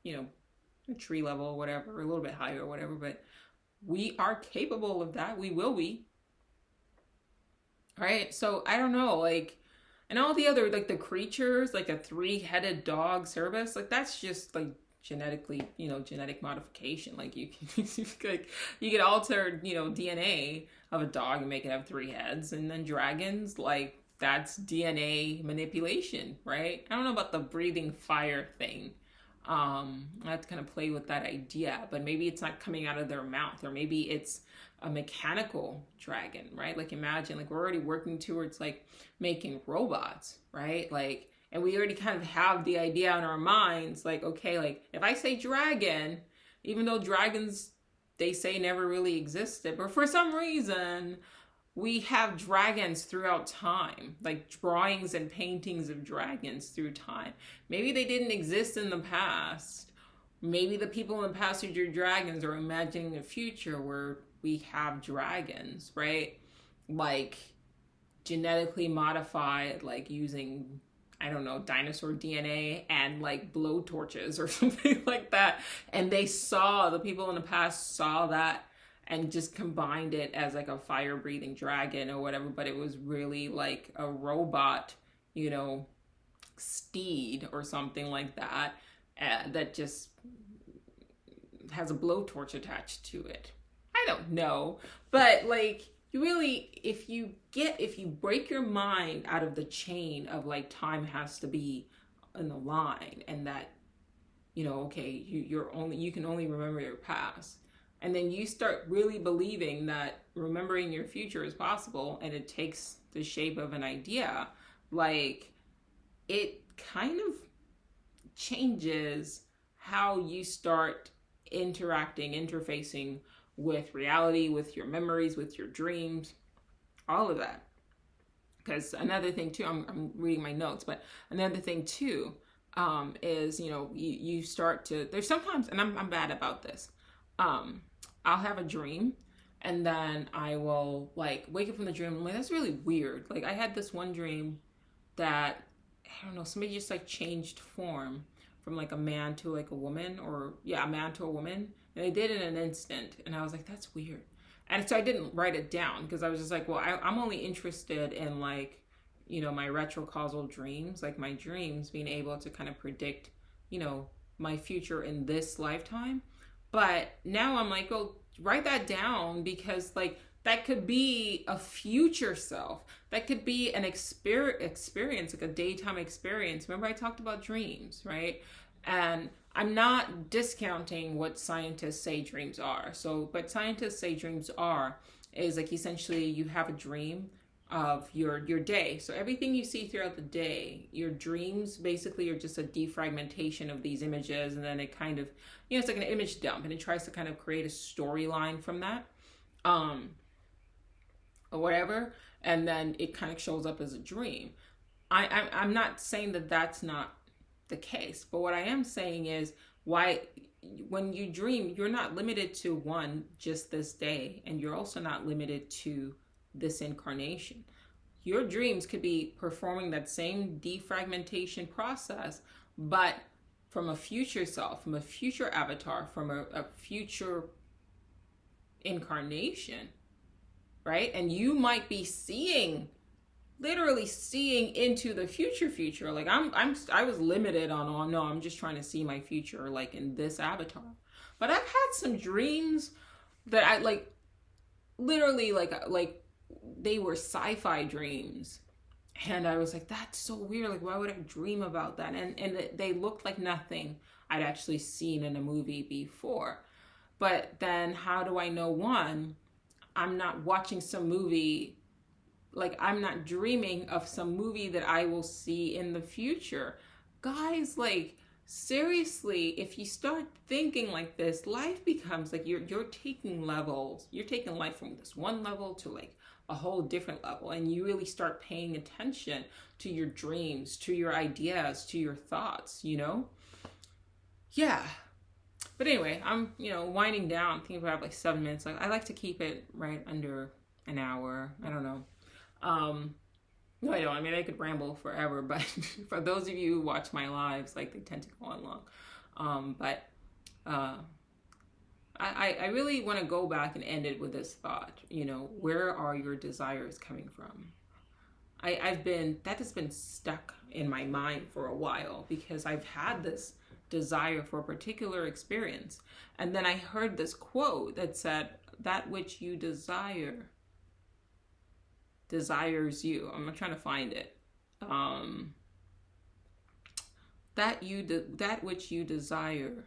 a tree level or whatever, or a little bit higher or whatever, but we are capable of that. We will be. All right. So I don't know, like, and all the other, like the creatures, like a 3-headed dog Cerberus, like that's just like genetically, genetic modification. Like you could alter, DNA of a dog and make it have 3 heads. And then dragons, like that's DNA manipulation, right? I don't know about the breathing fire thing. I have to kind of play with that idea, but maybe it's not coming out of their mouth, or maybe it's a mechanical dragon, right? Like imagine, like we're already working towards like making robots, right? Like, and we already kind of have the idea in our minds, like, okay, like if I say dragon, even though dragons they say never really existed, but for some reason we have dragons throughout time, like drawings and paintings of dragons through time. Maybe they didn't exist in the past. Maybe the people in the past who drew dragons are imagining a future where we have dragons, right? Like genetically modified, like using, I don't know, dinosaur DNA and like blow torches or something like that. And the people in the past saw that and just combined it as like a fire breathing dragon or whatever, but it was really like a robot, steed or something like that, that just has a blowtorch attached to it. I don't know, but like, you really, if you break your mind out of the chain of like time has to be in the line, and that, okay, you can only remember your past. And then you start really believing that remembering your future is possible, and it takes the shape of an idea, like it kind of changes how you start interfacing with reality, with your memories, with your dreams, all of that. Because another thing too, I'm reading my notes, but another thing too is, you start to, there's sometimes, and I'm bad about this, I'll have a dream, and then I will like wake up from the dream and I'm like, that's really weird. Like I had this one dream that, I don't know, somebody just like changed form from like a man to like a woman, or a man to a woman. And they did it in an instant. And I was like, that's weird. And so I didn't write it down because I was just like, well, I'm only interested in like, my retrocausal dreams, like my dreams being able to kind of predict, my future in this lifetime. But now I'm like, oh, write that down, because like that could be a future self. That could be an experience, like a daytime experience. Remember I talked about dreams, right? And I'm not discounting what scientists say dreams are. So, but scientists say dreams is like essentially you have a dream of your day. So everything you see throughout the day, your dreams basically are just a defragmentation of these images, and then it kind of, it's like an image dump, and it tries to kind of create a storyline from that, or whatever, and then it kind of shows up as a dream. I'm not saying that that's not the case, but what I am saying is why when you dream, you're not limited to just this day, and you're also not limited to this incarnation. Your dreams could be performing that same defragmentation process, but from a future self, from a future avatar, from a future incarnation, right? And you might be literally seeing into the future. Like I was limited on, no, I'm just trying to see my future like in this avatar. But I've had some dreams that I like, literally like they were sci-fi dreams, and I was like, that's so weird, like why would I dream about that? And they looked like nothing I'd actually seen in a movie before. But then how do I know, I'm not watching some movie, like I'm not dreaming of some movie that I will see in the future? Guys, like seriously, if you start thinking like this, life becomes like you're taking levels. You're taking life from this one level to like a whole different level, and you really start paying attention to your dreams, to your ideas, to your thoughts, Yeah. But anyway, I'm, winding down. I think about like 7 minutes. Like I like to keep it right under an hour. I don't know. No, I don't. I mean, I could ramble forever, but for those of you who watch my lives, like they tend to go on long. I really want to go back and end it with this thought, where are your desires coming from? That has been stuck in my mind for a while, because I've had this desire for a particular experience. And then I heard this quote that said, that which you desire desires you. I'm trying to find it. That which you desire.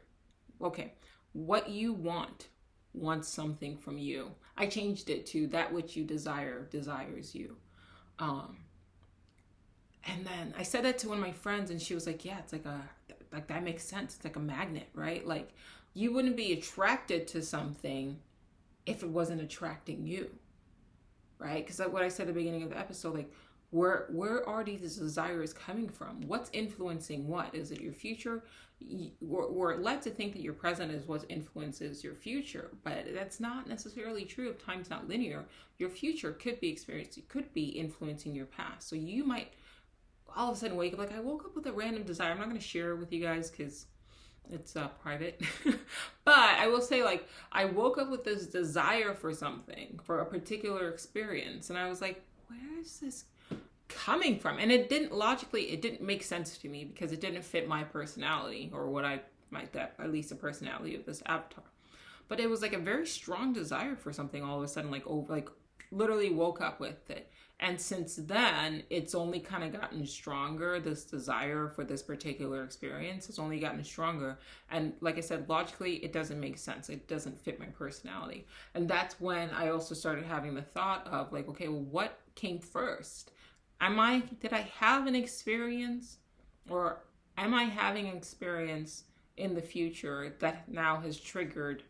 Okay. What you wants something from you. I changed it to that which you desire desires you. And then I said that to one of my friends, and she was like, yeah, it's like like that makes sense. It's like a magnet, right? Like you wouldn't be attracted to something if it wasn't attracting you, right? Because like what I said at the beginning of the episode, like where are these desires coming from? What's influencing what? Is it your future? We're led to think that your present is what influences your future, but that's not necessarily true. If time's not linear, your future could be experienced, it could be influencing your past. So you might all of a sudden wake up like, I woke up with a random desire. I'm not going to share it with you guys because it's private. But I will say, like, I woke up with this desire for something, for a particular experience. And I was like, where is this coming from? And it didn't make sense to me because it didn't fit my personality or what I might, that at least the personality of this avatar. But it was like a very strong desire for something all of a sudden, like literally woke up with it. And since then, it's only kind of gotten stronger. This desire for this particular experience has only gotten stronger. And like I said, logically, it doesn't make sense. It doesn't fit my personality. And that's when I also started having the thought of like, okay, well, what came first? Did I have an experience, or am I having an experience in the future that now has triggered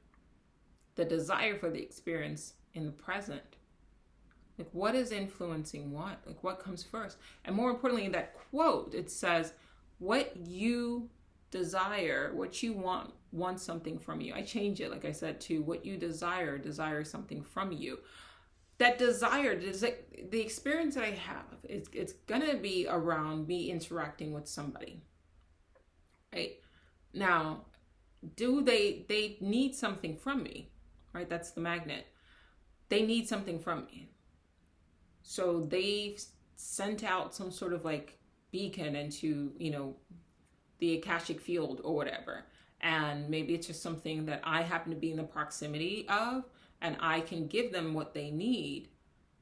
the desire for the experience in the present? Like, what is influencing what? Like, what comes first? And more importantly, in that quote, it says, what you desire, what you want something from you. I change it, like I said, to what you desire something from you. That desire, the experience that I have, it's going to be around me interacting with somebody, right? Now, do they need something from me, right? That's the magnet. They need something from me. So they've sent out some sort of like beacon into, the Akashic field or whatever. And maybe it's just something that I happen to be in the proximity of, and I can give them what they need,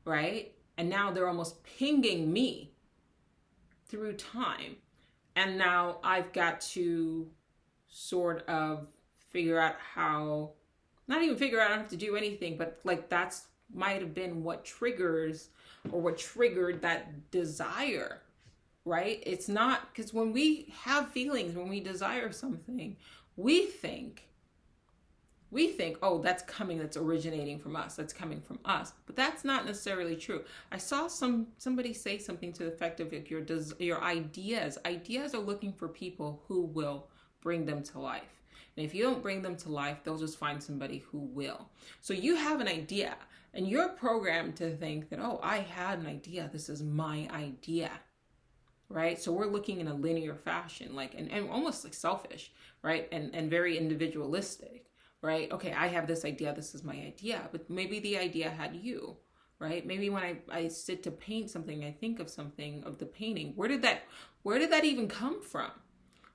right? And now they're almost pinging me through time. And now I've got to sort of figure out how, not even figure out, I don't have to do anything, but like that's might have been what triggers or what triggered that desire, right? It's not, because when we have feelings, when we desire something, we think, oh, that's originating from us, that's coming from us. But that's not necessarily true. I saw somebody say something to the effect of like your ideas are looking for people who will bring them to life. And if you don't bring them to life, they'll just find somebody who will. So you have an idea, and you're programmed to think that, oh, I had an idea. This is my idea, right? So we're looking in a linear fashion, like, and almost like selfish, right? And very individualistic, right? Okay, I have this idea. This is my idea. But maybe the idea had you, right? Maybe when I sit to paint something, I think of something of the painting. Where did that even come from?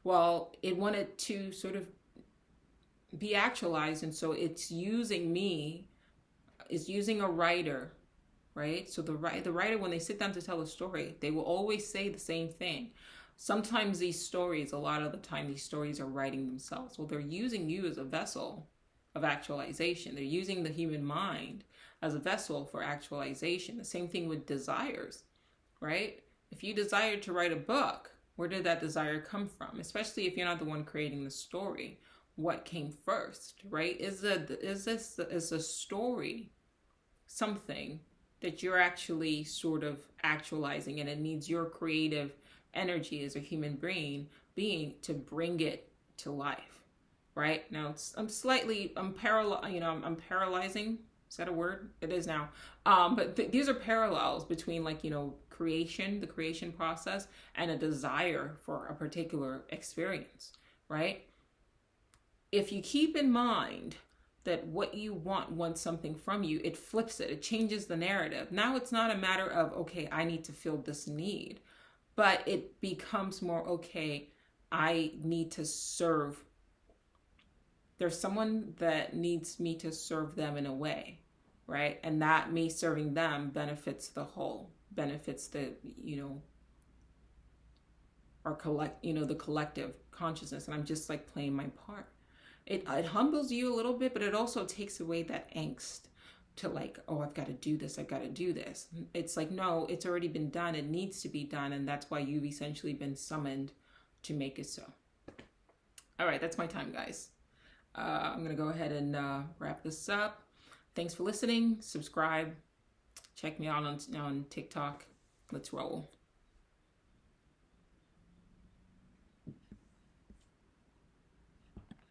Well, it wanted to sort of be actualized, and so it's using a writer, right? So the writer, when they sit down to tell a story, they will always say the same thing. Sometimes a lot of the time these stories are writing themselves. Well, they're using you as a vessel of actualization. They're using the human mind as a vessel for actualization. The same thing with desires, right? If you desire to write a book, where did that desire come from? Especially if you're not the one creating the story. What came first, right? Is a story something that you're actually sort of actualizing, and it needs your creative energy as a human being to bring it to life, right? Now I'm paralyzing. Is that a word? It is now. But these are parallels between the creation process and a desire for a particular experience, right? If you keep in mind that what you wants something from you, it flips it. It changes the narrative. Now it's not a matter of, okay, I need to fill this need, but it becomes more, okay, I need to serve. There's someone that needs me to serve them in a way, right? And that me serving them benefits the whole, benefits the, the collective consciousness. And I'm just like playing my part. It humbles you a little bit, but it also takes away that angst to like, oh, I've got to do this. It's like, no, it's already been done. It needs to be done. And that's why you've essentially been summoned to make it so. All right, that's my time, guys. I'm going to go ahead and wrap this up. Thanks for listening. Subscribe. Check me out on TikTok. Let's roll.